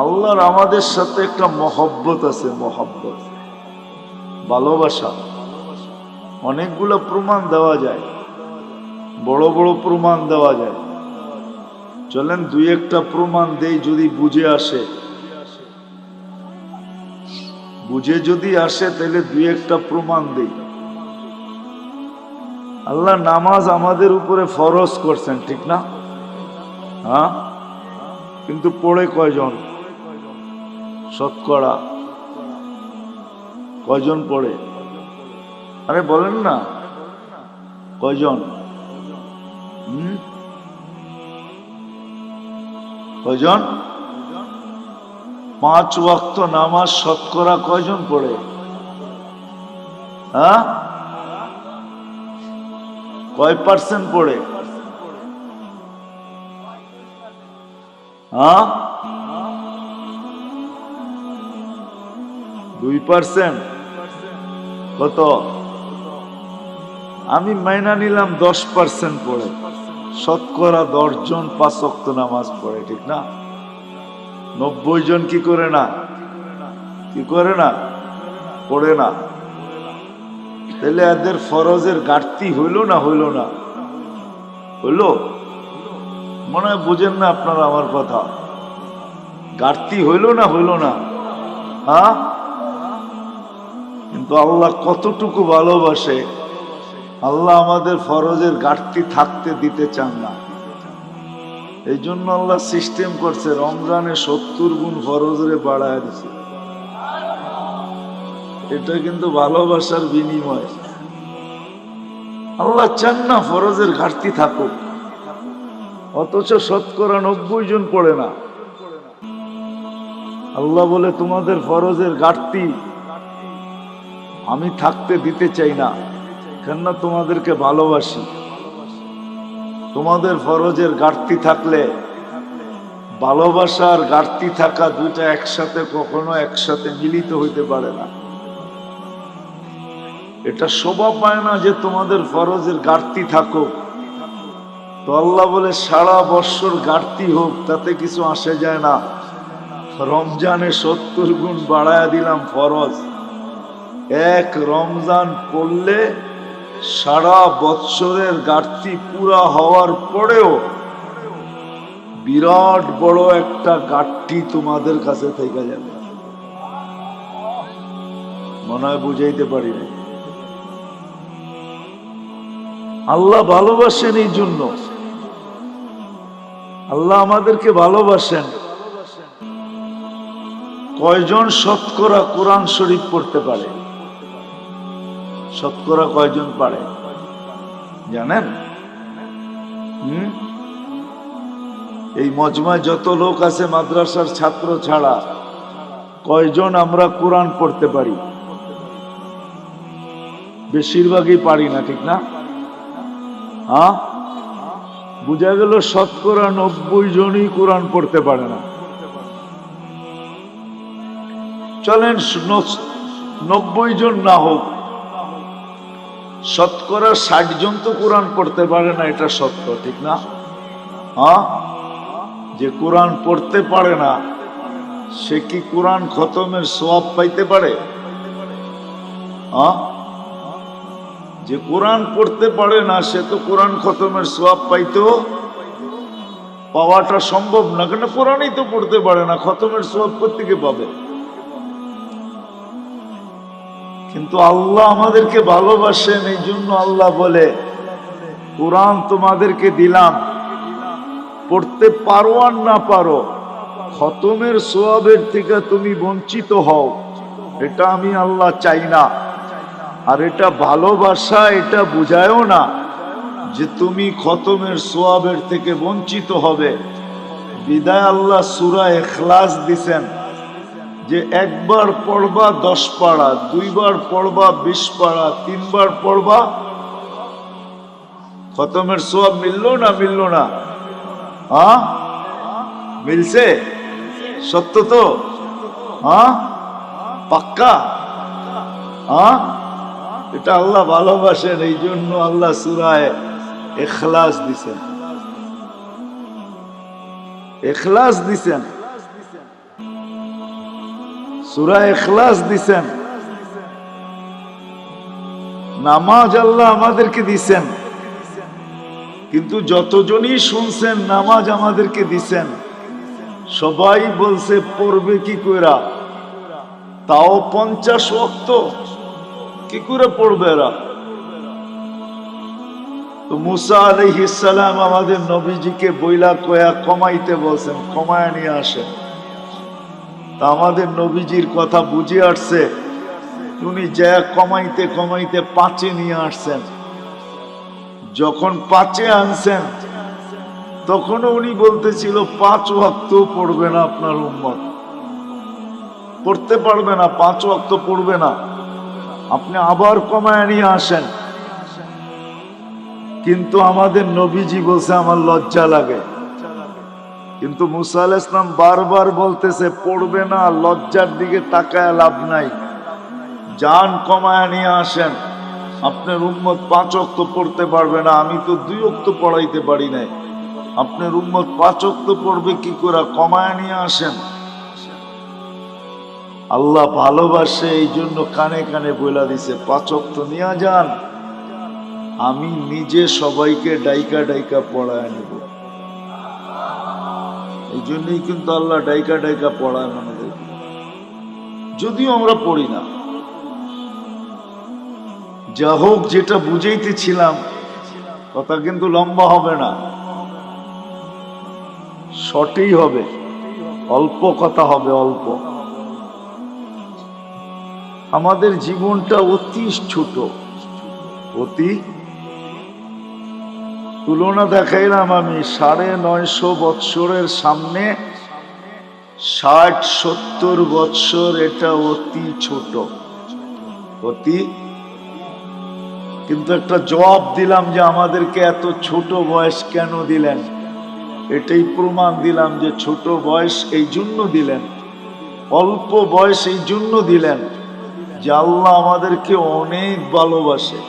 আল্লাহর আমাদের সাথে একটা মহব্বত আছে, মহব্বত, ভালোবাসা। অনেকগুলো প্রমাণ দেওয়া যায়, বড় বড় প্রমাণ দেওয়া যায়। চলেন দুই একটা প্রমাণ দেই, যদি বুঝে আসে। বুঝে যদি আসে তাহলে দুই একটা প্রমাণ দেই। আল্লাহ নামাজ আমাদের উপরে ফরজ করছেন, ঠিক না? হ্যাঁ, কিন্তু পড়ে কয়জন? শতকরা কয়জন পড়ে? আরে বলেন না, কয়জন? কয়জন? 5 ওয়াক্ত নামাজ শতকরা কয়জন পড়ে? হ্যাঁ, কয় পার্সেন্ট পড়ে? হ্যাঁ, 2%। কত? আমি মাইনা নিলাম 10% পড়ে। শতকরা 10 জন 5 ওয়াক্ত নামাজ পড়ে, ঠিক না? 90 জন কি করে না? কি করে না? পড়ে না। তাহলে এদের ফরজের ঘাটতি হইল না? হইল না? হইল? মনে হয় বুঝেন না আপনারা আমার কথা। ঘাটতি হইল না? হইল না? হ্যাঁ, কিন্তু আল্লাহ কতটুকু ভালোবাসে, আল্লাহ আমাদের ফরজের ঘাটতি থাকতে দিতে চান না। এই জন্য আল্লাহ সিস্টেম করছে, রমজানে 70 গুণ ফরজরে বাড়ায় দিছে। এটা কিন্তু ভালোবাসার বিনিময়। আল্লাহ চান না ফরজের ঘাটতি থাকুক, অথচ শতকরা 90 জন পড়ে না। আল্লাহ বলে তোমাদের ফরজের ঘাটতি আমি থাকতে দিতে চাই না, কেননা তোমাদেরকে ভালোবাসি। তোমাদের ফরজের ঘাটতি থাকলে, ভালোবাসার ঘাটতি থাকা দুইটা একসাথে কখনো একসাথে মিলিত হইতে পারে না। এটা শোভা পায় না যে তোমাদের ফরজের ঘাটতি থাকুক। তো আল্লাহ বলে সারা বৎসর ঘাটতি হোক, তাতে কিছু আসে যায় না। রমজানে 70 গুণ বাড়ায়া দিলাম ফরজ। এক রমজান পড়লে সারা বৎসরের ঘাটতি পুরা হওয়ার পরেও বিরাট বড় একটা ঘাটতি তোমাদের কাছে থেকে যাবে। মনে হয় বুঝাইতে পারি না। আল্লাহ ভালোবাসেন, এই জন্য আল্লাহ আমাদেরকে ভালোবাসেন। কয়জন শতকরা কোরআন শরীফ পড়তে পারে? শতকরা কয়জন পারে জানেন? এই মজমায় যত লোক আছে মাদ্রাসার ছাত্র ছাড়া, কয়জন আমরা কোরআন পড়তে পারি? বেশিরভাগই পারি না, ঠিক না? হ্যাঁ, বুঝা গেল শতকরা 90 জনই কোরআন পড়তে পারে না। চলেন 90 জন না হোক, শতকরা 60 জন তো কোরআন পড়তে পারে না, এটা সত্য, ঠিক না? হ্যাঁ, যে কোরআন পড়তে পারে না সে কি কোরআন খতমের সওয়াব পাইতে পারে? হ্যাঁ, যে কোরআন পড়তে পারে না সে তো কোরআন খতমের সওয়াব পাওয়াটা সম্ভব না, কেন কোরআনই তো পড়তে পারে না, খতমের সওয়াব কোত্থেকে পাবে? কিন্তু আল্লাহ আমাদেরকে ভালোবাসেন, এই জন্য আল্লাহ বলে কোরআন তোমাদেরকে দিলাম, পড়তে পারো আর না পারো, খতমের সওয়াবের থেকে তুমি বঞ্চিত হও, এটা আমি আল্লাহ চাই না। আর এটা ভালোবাসা, এটা বুঝায়ও না যে তুমি খতমের সওয়াবের থেকে বঞ্চিত হবে। বিদায় আল্লাহ সূরা ইখলাস দিছেন যে একবার পড়বা 10 পারা, 2 বার পড়বা 20 পারা, 3 বার পড়বা, খতমের সওয়াব মিললো না? মিললো না? হ্যাঁ, মিলছে? সত্য তো? হ্যাঁ, পাক্কা? হ্যাঁ, এটা আল্লাহ ভালোবাসেন, এই জন্য আল্লাহ সূরা ইখলাস দিছেন। ইখলাস দিছেন। সূরা ইখলাস দিছেন, নামাজ আল্লাহ আমাদেরকে দিছেন, কিন্তু যতজনই শুনছেন নামাজ আমাদেরকে দিছেন সবাই বলছে পড়বে কি কইরা, তাও 50 ওয়াক্ত কি করে পড়বে এরা? তো মুসা আলাইহিস সালাম আমাদের নবীজিকে বইলা কয়া কমাইতে বলছেন, কমায় নিয়ে আসেন। তা আমাদের নবীজির কথা বুঝে আসছে, উনি যা কমাইতে কমাইতে 5-এ নিয়ে আসছেন। যখন 5-এ আনছেন তখনও উনি বলতেছিল 5 ওয়াক্ত পড়বে না, আপনার উম্মত পড়তে পারবে না, 5 ওয়াক্ত পড়বে না, আপনি আবার কমায় নিয়ে আসেন। কিন্তু আমাদের নবীজি বলছে আমার লজ্জা লাগে। কিন্তু মুসা আলাইহিস সালাম বারবার বলতেছে পড়বে না, লজ্জার দিকে তাকায় লাভ নাই, জান কমায় নিয়ে আসেন। আপনার উম্মত 5 ওয়াক্ত পড়তে পারবে না, আমি তো 2 ওয়াক্ত পড়াইতে পারি নাই, আপনার উম্মত 5 ওয়াক্ত পড়বে কি করে, কমায় নিয়ে আসেন। আল্লাহ ভালোবাসে, এই জন্য কানে কানে বইলা দিছে 5 ওয়াক্ত নিয়ে যান, আমি নিজে সবাইকে ডাইকা ডাইকা পড়ায় নেব। এই জন্যই কিন্তু আল্লাহ ডাইকা ডাইকা পড়ায় আমাদের, যদিও আমরা পড়ি না। যা হোক, যেটা বুঝাইতেছিলাম, কথা কিন্তু লম্বা হবে না, শর্টই হবে, অল্প কথা হবে, অল্প। আমাদের জীবনটা অতি ছোট, অতি। তুলনা দেখাইলাম আমি, 950 বৎসরের সামনে 60-70 বৎসর, এটা অতি ছোট, অতি। কিন্তু একটা জবাব দিলাম যে আমাদেরকে এত ছোট বয়স কেন দিলেন, এটাই প্রমাণ দিলাম যে ছোট বয়স এই জন্য দিলেন, অল্প বয়স এই জন্য দিলেন যে আল্লাহ আমাদেরকে অনেক ভালোবাসে।